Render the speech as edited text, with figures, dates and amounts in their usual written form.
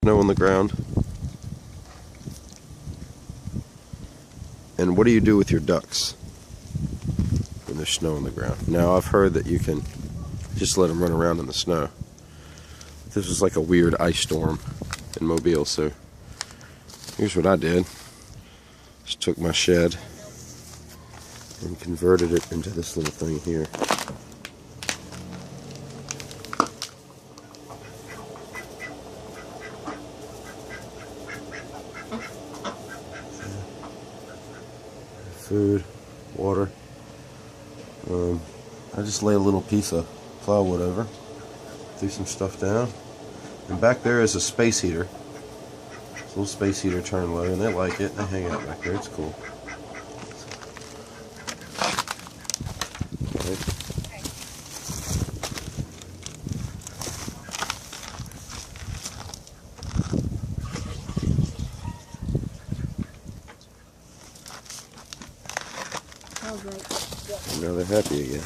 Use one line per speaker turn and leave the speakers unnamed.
Snow on the ground. And what do you do with your ducks when there's snow on the ground? Now, I've heard that you can just let them run around in the snow. This was like a weird ice storm in Mobile, so here's what I did. Just took my shed and converted it into this little thing here. Food, water. I just lay a little piece of plywood over, threw some stuff down, and back there is a space heater. It's a little space heater turned low, and they like it. They hang out back there. It's cool. Okay.
All right.
Now they're happy again.